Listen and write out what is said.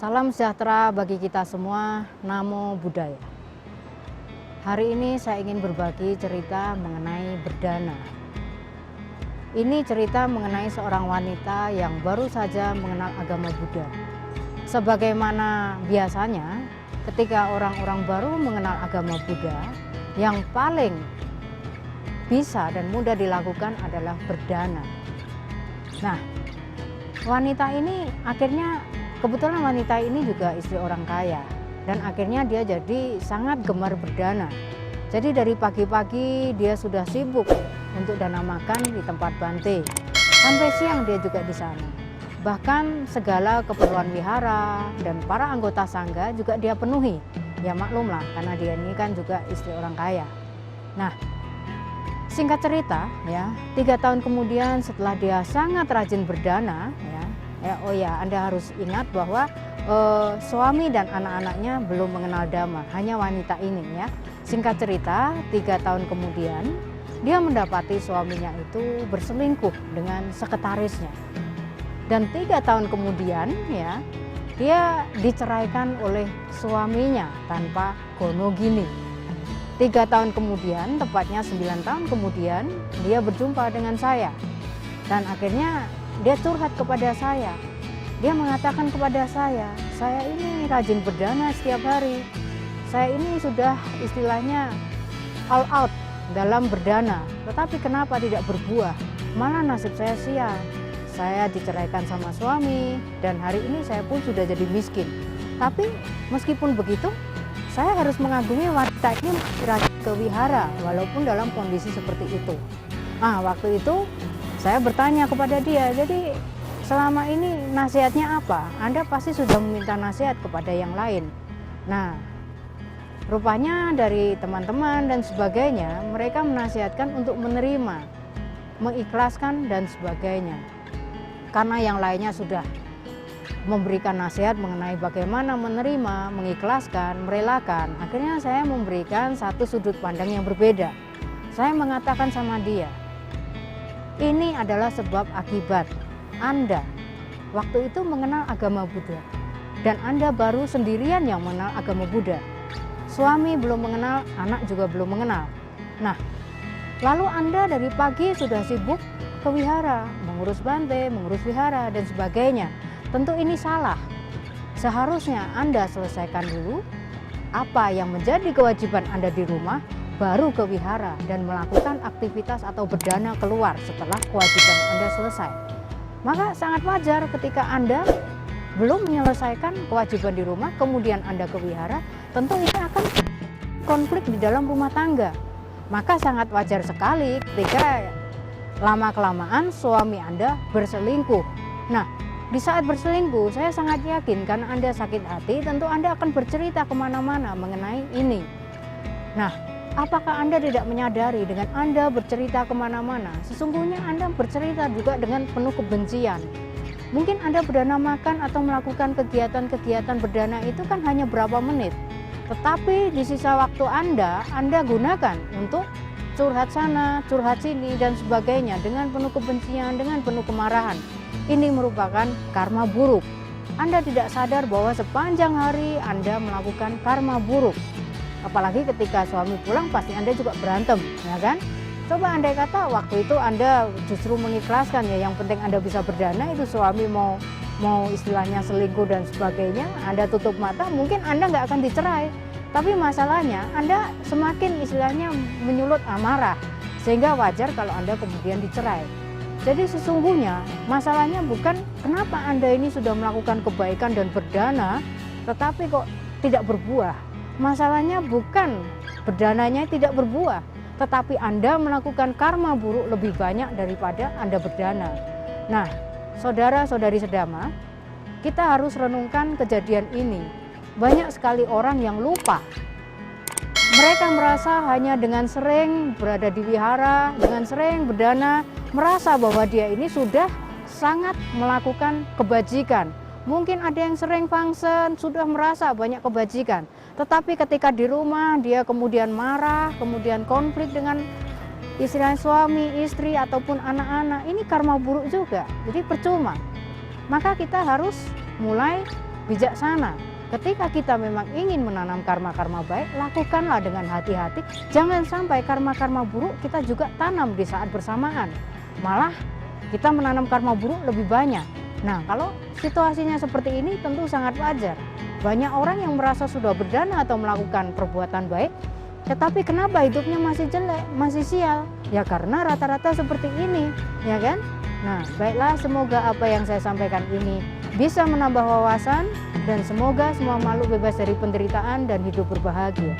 Salam sejahtera bagi kita semua, Namo Buddhaya. Hari ini saya ingin berbagi cerita mengenai berdana. Ini cerita mengenai seorang wanita yang baru saja mengenal agama Buddha. Sebagaimana biasanya, ketika orang-orang baru mengenal agama Buddha, yang paling bisa dan mudah dilakukan adalah berdana. Nah, wanita ini akhirnya kebetulan wanita ini juga istri orang kaya dan akhirnya dia jadi sangat gemar berdana. Jadi dari pagi-pagi dia sudah sibuk untuk dana makan di tempat Bante. Sampai siang dia juga di sana. Bahkan segala keperluan wihara dan para anggota sangga juga dia penuhi. Ya maklumlah karena dia ini kan juga istri orang kaya. Nah, singkat cerita ya, 3 tahun kemudian setelah dia sangat rajin berdana ya, Anda harus ingat bahwa suami dan anak-anaknya belum mengenal Dhamma, hanya wanita ini ya. Singkat cerita, 3 tahun kemudian dia mendapati suaminya itu berselingkuh dengan sekretarisnya. Dan 3 tahun kemudian ya, dia diceraikan oleh suaminya tanpa gono gini. 3 tahun kemudian, tepatnya 9 tahun kemudian, dia berjumpa dengan saya. Dan akhirnya dia curhat kepada saya. Dia mengatakan kepada saya ini rajin berdana setiap hari. Saya ini sudah istilahnya all out dalam berdana. Tetapi kenapa tidak berbuah? Malah nasib saya sial. Saya diceraikan sama suami dan hari ini saya pun sudah jadi miskin. Tapi meskipun begitu, saya harus mengagumi wanita ini rajin ke wihara walaupun dalam kondisi seperti itu. Nah, waktu itu saya bertanya kepada dia, jadi selama ini nasihatnya apa? Anda pasti sudah meminta nasihat kepada yang lain. Nah, rupanya dari teman-teman dan sebagainya, mereka menasihatkan untuk menerima, mengikhlaskan dan sebagainya. Karena yang lainnya sudah memberikan nasihat mengenai bagaimana menerima, mengikhlaskan, merelakan. Akhirnya saya memberikan satu sudut pandang yang berbeda. Saya mengatakan sama dia, ini adalah sebab akibat Anda waktu itu mengenal agama Buddha dan Anda baru sendirian yang mengenal agama Buddha. Suami belum mengenal, anak juga belum mengenal. Nah, lalu Anda dari pagi sudah sibuk ke wihara, mengurus Bante, mengurus wihara dan sebagainya. Tentu ini salah. Seharusnya Anda selesaikan dulu apa yang menjadi kewajiban Anda di rumah, baru ke wihara dan melakukan aktivitas atau berdana keluar setelah kewajiban Anda selesai. Maka sangat wajar ketika Anda belum menyelesaikan kewajiban di rumah, kemudian Anda ke wihara, tentu ini akan konflik di dalam rumah tangga. Maka sangat wajar sekali ketika lama-kelamaan suami Anda berselingkuh. Nah, di saat berselingkuh, saya sangat yakin karena Anda sakit hati, tentu Anda akan bercerita kemana-mana mengenai ini. Nah, apakah Anda tidak menyadari dengan Anda bercerita kemana-mana, sesungguhnya Anda bercerita juga dengan penuh kebencian. Mungkin Anda berdana makan atau melakukan kegiatan-kegiatan berdana itu kan hanya berapa menit. Tetapi di sisa waktu Anda gunakan untuk curhat sana, curhat sini, dan sebagainya dengan penuh kebencian, dengan penuh kemarahan. Ini merupakan karma buruk. Anda tidak sadar bahwa sepanjang hari Anda melakukan karma buruk. Apalagi ketika suami pulang pasti Anda juga berantem, ya kan? Coba andai kata waktu itu Anda justru mengikhlaskan ya, yang penting Anda bisa berdana, itu suami mau istilahnya selingkuh dan sebagainya, Anda tutup mata, mungkin Anda nggak akan dicerai. Tapi masalahnya Anda semakin istilahnya menyulut amarah, sehingga wajar kalau Anda kemudian dicerai. Jadi sesungguhnya masalahnya bukan kenapa Anda ini sudah melakukan kebaikan dan berdana, tetapi kok tidak berbuah. Masalahnya bukan berdananya tidak berbuah, tetapi Anda melakukan karma buruk lebih banyak daripada Anda berdana. Nah, saudara-saudari sedama, kita harus renungkan kejadian ini. Banyak sekali orang yang lupa. Mereka merasa hanya dengan sering berada di wihara, dengan sering berdana, merasa bahwa dia ini sudah sangat melakukan kebajikan. Mungkin ada yang sering fangsen, sudah merasa banyak kebajikan. Tetapi ketika di rumah dia kemudian marah, kemudian konflik dengan istilah suami, istri, ataupun anak-anak, ini karma buruk juga, jadi percuma. Maka kita harus mulai bijaksana. Ketika kita memang ingin menanam karma-karma baik, lakukanlah dengan hati-hati. Jangan sampai karma-karma buruk kita juga tanam di saat bersamaan. Malah kita menanam karma buruk lebih banyak. Nah, kalau situasinya seperti ini tentu sangat wajar. Banyak orang yang merasa sudah berdana atau melakukan perbuatan baik, tetapi kenapa hidupnya masih jelek, masih sial? Ya karena rata-rata seperti ini, ya kan? Nah, baiklah, semoga apa yang saya sampaikan ini bisa menambah wawasan, dan semoga semua makhluk bebas dari penderitaan dan hidup berbahagia.